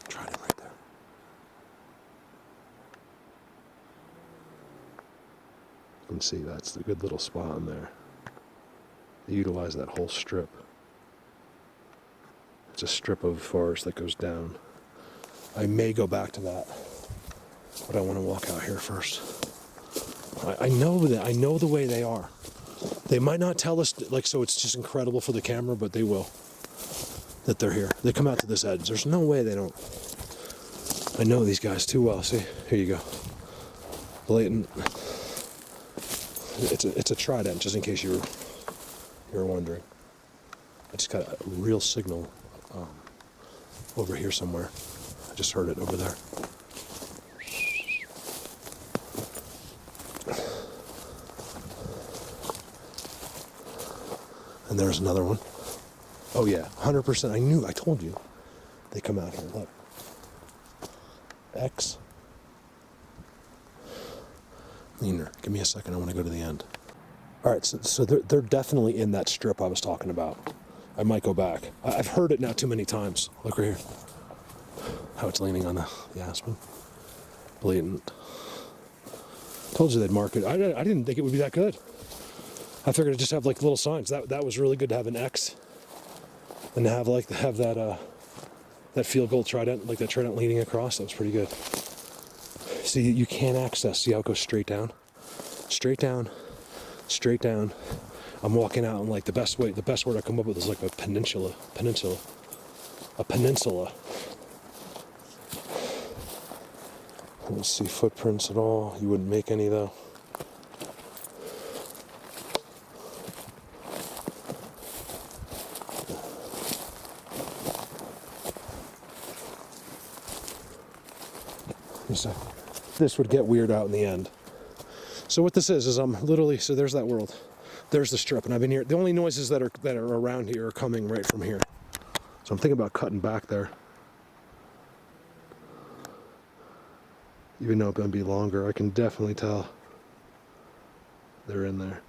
[SPEAKER 1] Tried him right there. You can see that's a good little spot in there. They utilize that whole strip. It's a strip of forest that goes down. I may go back to that, but I want to walk out here first. I know that. I know the way they are. They might not tell us, like, so it's just incredible for the camera, but they will. That they're here. They come out to this edge. There's no way they don't. I know these guys too well. See, here you go. Blatant. It's a trident, just in case you were wondering. I just got a real signal over here somewhere. I just heard it over there. And there's another one. Oh yeah, 100%. I told you. They come out here, look. X. Leaner. Give me a second, I want to go to the end. All right, so they're definitely in that strip I was talking about. I might go back. I've heard it now too many times. Look right here. How it's leaning on the aspen. Blatant. Told you they'd mark it. I didn't think it would be that good. I figured it'd just have like little signs. That was really good to have an X. And to have that field goal trident, like that trident leaning across. That was pretty good. See, you can't access. See how it goes straight down? Straight down. Straight down. I'm walking out and like the best word I come up with is like a peninsula. A peninsula. I don't see footprints at all. You wouldn't make any though. This would get weird out in the end. So what this is I'm literally, so there's that world. There's the strip, and I've been here. The only noises that are around here are coming right from here. So I'm thinking about cutting back there. Even though it's gonna be longer, I can definitely tell they're in there.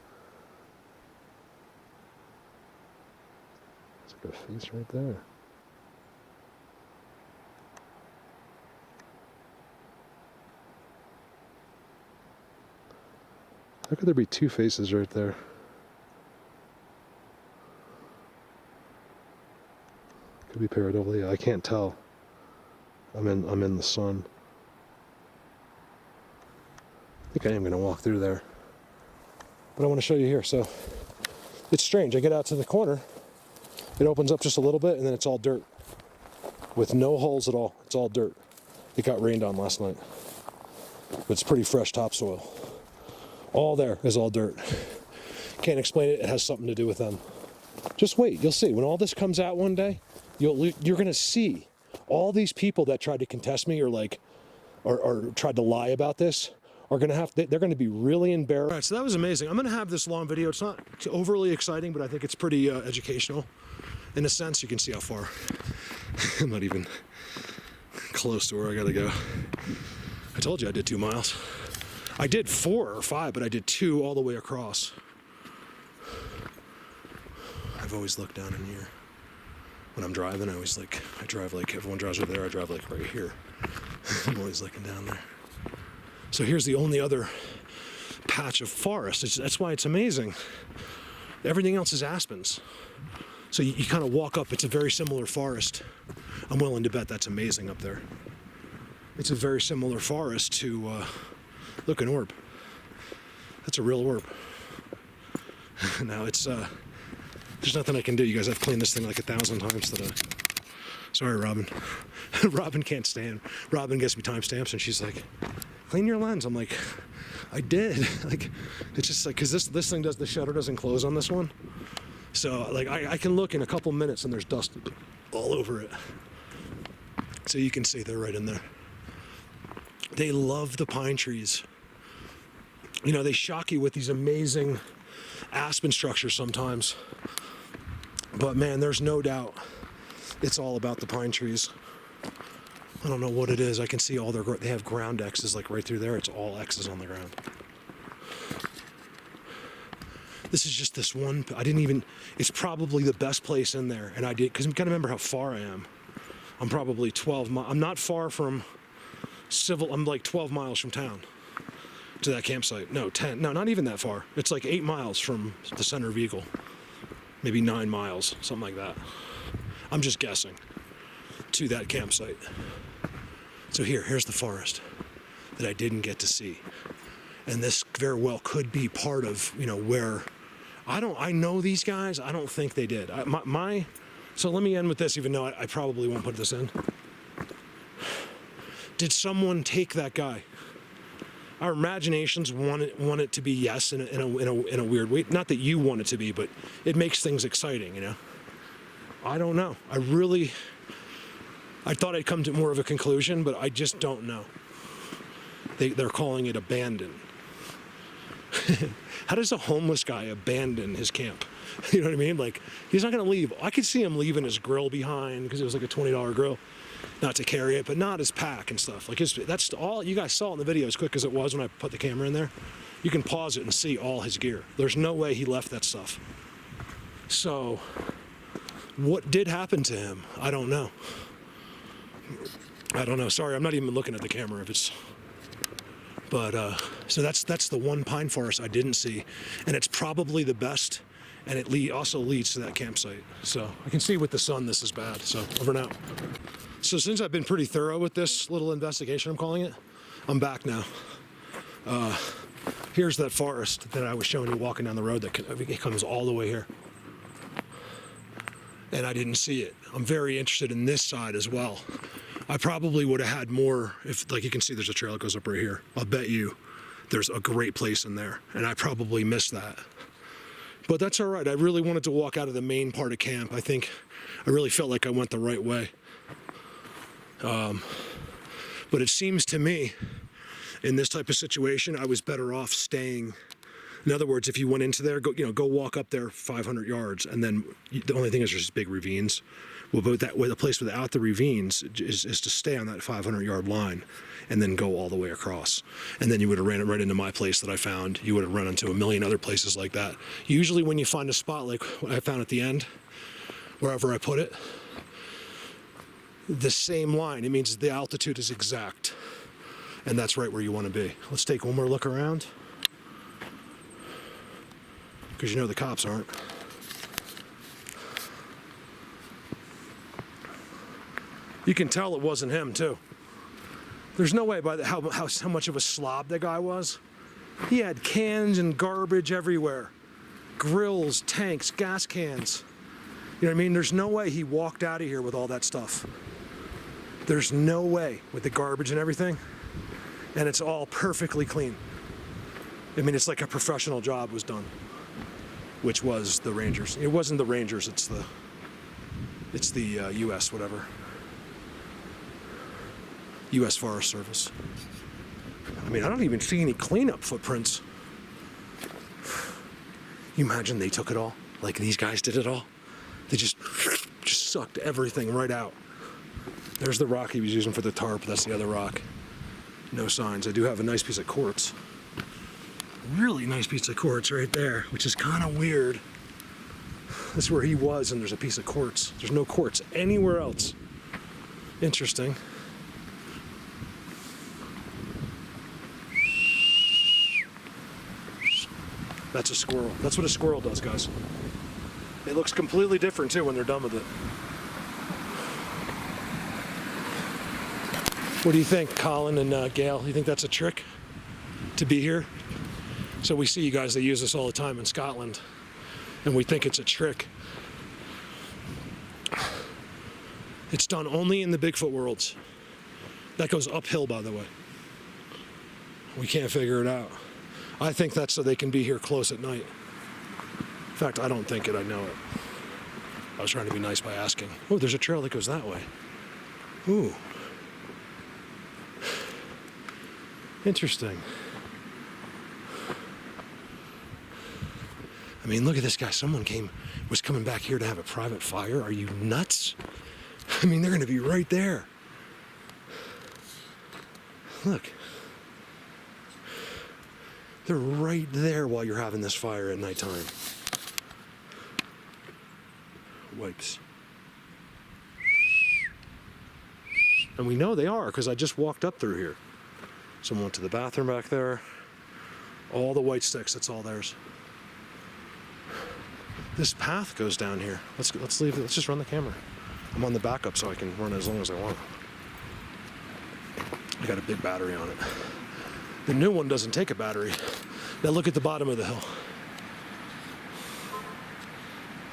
[SPEAKER 1] It's like a face right there. How could there be two faces right there? Could be pareidolia. I can't tell. I'm in the sun. I think I am going to walk through there. But I want to show you here. So it's strange. I get out to the corner. It opens up just a little bit, and then it's all dirt. With no holes at all. It's all dirt. It got rained on last night. But it's pretty fresh topsoil. All there is all dirt. Can't explain it. It has something to do with them. Just wait. You'll see. When all this comes out one day, you're going to see all these people that tried to contest me or tried to lie about this are going to they're going to be really embarrassed. All right, so that was amazing. I'm going to have this long video. It's not overly exciting, but I think it's pretty educational. In a sense, you can see how far. I'm not even close to where I got to go. I told you I did 2 miles. I did 4 or 5, but I did 2 all the way across. I've always looked down in here. When I'm driving, I drive like everyone drives over there, I drive like right here. I'm always looking down there. So here's the only other patch of forest. That's why it's amazing. Everything else is aspens. So you kind of walk up, it's a very similar forest. I'm willing to bet that's amazing up there. It's a very similar forest to, look, an orb. That's a real orb. Now it's, there's nothing I can do. You guys, I've cleaned this thing like 1,000 times today. Sorry, Robin. Robin can't stand. Robin gets me timestamps and she's like, clean your lens. I'm like, I did. Like, it's just like, cause this thing the shutter doesn't close on this one. So like, I can look in a couple minutes and there's dust all over it. So you can see they're right in there. They love the pine trees. You know, they shock you with these amazing aspen structures sometimes. But man, there's no doubt it's all about the pine trees. I don't know what it is. I can see all they have ground X's like right through there. It's all X's on the ground.
[SPEAKER 2] This is just this one. I didn't even. It's probably the best place in there, and I did because you gotta remember how far I am. I'm probably 12 miles. I'm not far from Civil. I'm like 12 miles from town to that campsite. No, 10. No, not even that far. It's like 8 miles from the center of Eagle. Maybe 9 miles, something like that. I'm just guessing to that campsite. So here's the forest that I didn't get to see. And this very well could be part of, where I know these guys. I don't think they did. So let me end with this, even though I probably won't put this in. Did someone take that guy? Our imaginations want it to be yes in a weird way. Not that you want it to be, but it makes things exciting, I don't know. I thought I'd come to more of a conclusion, but I just don't know. They're calling it abandoned. How does a homeless guy abandon his camp? You know what I mean? Like, he's not going to leave. I could see him leaving his grill behind because it was like a $20 grill. Not to carry it, but not his pack and stuff. Like, that's all you guys saw in the video, as quick as it was when I put the camera in there. You can pause it and see all his gear. There's no way he left that stuff. So, what did happen to him? I don't know. Sorry, I'm not even looking at the camera if it's... But, so that's the one pine forest I didn't see. And it's probably the best, and it also leads to that campsite. So I can see with the sun this is bad, so over and out. So since I've been pretty thorough with this little investigation, I'm calling it, I'm back now. Here's that forest that I was showing you walking down the road it comes all the way here. And I didn't see it. I'm very interested in this side as well. I probably would have had more if, like, you can see there's a trail that goes up right here. I'll bet you there's a great place in there, and I probably missed that. But that's all right. I really wanted to walk out of the main part of camp. I think I really felt like I went the right way. But it seems to me, in this type of situation, I was better off staying. In other words, if you went into there, go walk up there 500 yards, and then the only thing is there's big ravines. Well, but the place without the ravines is to stay on that 500-yard line and then go all the way across. And then you would have ran it right into my place that I found. You would have run into a million other places like that. Usually when you find a spot like what I found at the end, wherever I put it, the same line, it means the altitude is exact. And that's right where you want to be. Let's take one more look around. Because the cops aren't. You can tell it wasn't him, too. There's no way by how much of a slob that guy was. He had cans and garbage everywhere. Grills, tanks, gas cans. You know what I mean? There's no way he walked out of here with all that stuff. There's no way with the garbage and everything. And it's all perfectly clean. I mean, it's like a professional job was done. Which was the Rangers. It wasn't the Rangers, it's the U.S. whatever. U.S. Forest Service. I mean, I don't even see any cleanup footprints. You imagine they took it all? Like these guys did it all? They just sucked everything right out. There's the rock he was using for the tarp. That's the other rock. No signs. I do have a nice piece of quartz. Really nice piece of quartz right there, which is kind of weird. This is where he was, and there's a piece of quartz. There's no quartz anywhere else. Interesting. That's a squirrel. That's what a squirrel does, guys. It looks completely different, too, when they're done with it. What do you think, Colin and Gail? You think that's a trick to be here? So we see you guys, they use this all the time in Scotland, and we think it's a trick. It's done only in the Bigfoot worlds. That goes uphill, by the way. We can't figure it out. I think that's so they can be here close at night. In fact, I don't think it, I know it. I was trying to be nice by asking. Oh, there's a trail that goes that way. Ooh. Interesting. I mean, look at this guy. Someone was coming back here to have a private fire. Are you nuts? I mean, they're going to be right there. Look. They're right there while you're having this fire at nighttime. wipes. And we know they are because I just walked up through here. Someone went to the bathroom back there. All the white sticks, that's all theirs. This path goes down here. Let's leave it. Let's just run the camera. I'm on the backup so I can run as long as I want. I got a big battery on it. The new one doesn't take a battery. Now look at the bottom of the hill.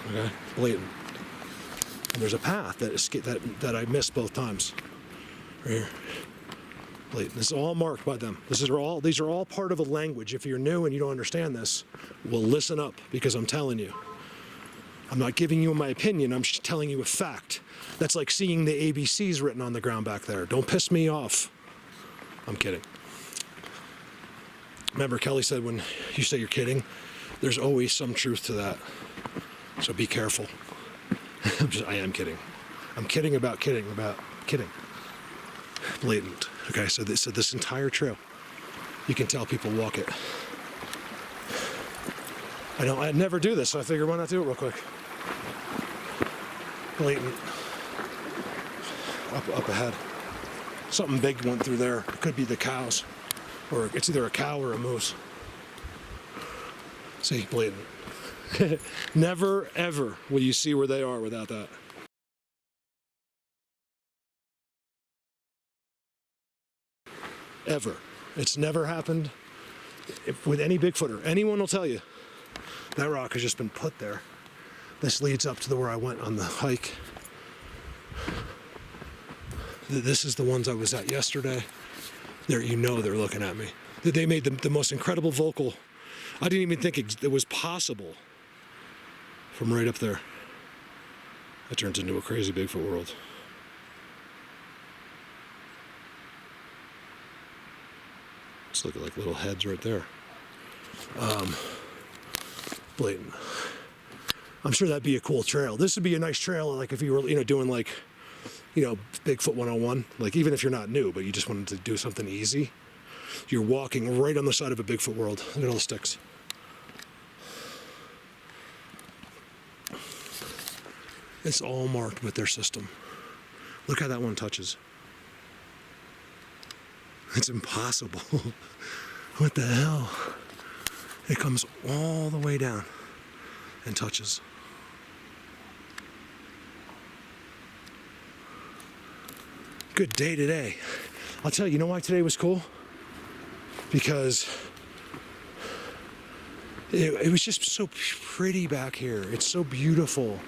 [SPEAKER 2] Okay, blatant. And there's a path that I missed both times. Right here. Blatant. This is all marked by them. These are all part of a language. If you're new and you don't understand this, well, listen up, because I'm telling you. I'm not giving you my opinion, I'm just telling you a fact. That's like seeing the ABCs written on the ground back there. Don't piss me off. I'm kidding. Remember, Kelly said when you say you're kidding, there's always some truth to that. So be careful. I am kidding. I'm kidding about kidding about kidding. Blatant. Okay, so this entire trail, you can tell people walk it. I never do this, so I figured why not do it real quick. Blatant. Up ahead. Something big went through there. It could be the cows. Or it's either a cow or a moose. See, blatant. Never, ever will you see where they are without that. Ever. It's never happened with any Bigfooter. Anyone will tell you that rock has just been put there. This leads up to where I went on the hike. This is the ones I was at yesterday. There, you know they're looking at me. They made the most incredible vocal. I didn't even think it was possible from right up there. That turns into a crazy Bigfoot world. Let's look at like little heads right there. Blatant. I'm sure that'd be a cool trail. This would be a nice trail, like if you were, doing like, Bigfoot 101. Like even if you're not new, but you just wanted to do something easy, you're walking right on the side of a Bigfoot world. Look at all the sticks. It's all marked with their system. Look how that one touches. It's impossible. What the hell? It comes all the way down and touches. Good day today. I'll tell you, why today was cool? Because it was just so pretty back here. It's so beautiful.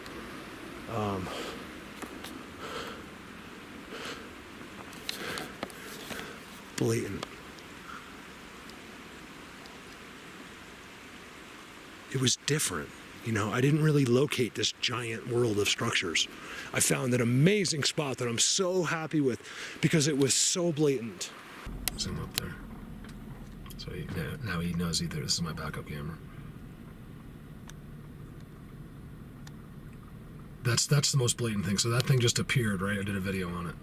[SPEAKER 2] Blatant. It was different. I didn't really locate this giant world of structures. I found an amazing spot that I'm so happy with because it was so blatant. Zoom up there. So now he knows either this is my backup camera. That's the most blatant thing. So that thing just appeared, right? I did a video on it.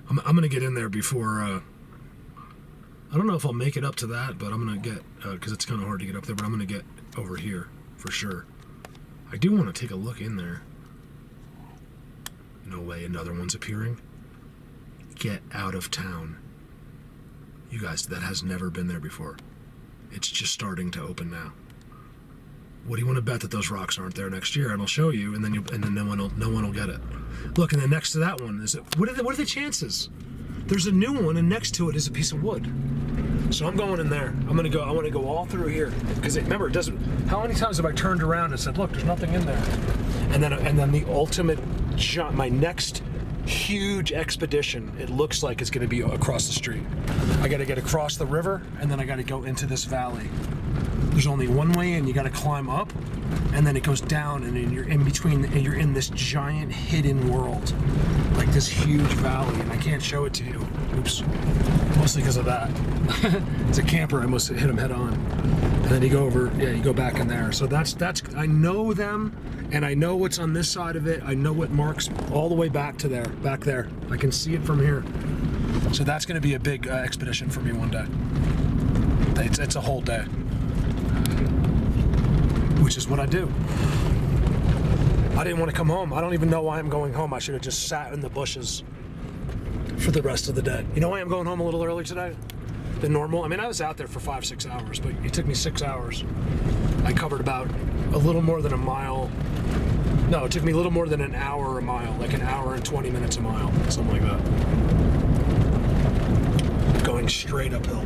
[SPEAKER 2] I'm gonna get in there before. I don't know if I'll make it up to that, but I'm gonna get because it's kind of hard to get up there. But I'm gonna get over here for sure. I do want to take a look in there. No way, another one's appearing. Get out of town. You guys, that has never been there before. It's just starting to open now. What do you want to bet that those rocks aren't there next year? And I'll show you, and then no one will get it. Look, and then next to that one is what are the chances? There's a new one, and next to it is a piece of wood. So I'm going in there. I want to go all through here because remember, it doesn't. How many times have I turned around and said, "Look, there's nothing in there," and then the ultimate shot, my next huge expedition, it looks like it's going to be across the street. I got to get across the river, and then I got to go into this valley. There's only one way in. You got to climb up, and then it goes down, and then you're in between, and you're in this giant hidden world, like this huge valley, and I can't show it to you. Oops. Mostly because of that. It's a camper. I must hit him head on. And then you go over. Yeah, you go back in there. So that's. I know them, and I know what's on this side of it. I know what marks all the way back to there. Back there. I can see it from here. So that's going to be a big expedition for me one day. It's a whole day. Which is what I do. I didn't want to come home. I don't even know why I'm going home. I should have just sat in the bushes for the rest of the day. You know why I'm going home a little early today than normal? I mean, I was out there for 5-6 hours, but it took me 6 hours. I covered about a little more than a mile. No, it took me a little more than an hour a mile, like an hour and 20 minutes a mile, something like that. Going straight uphill.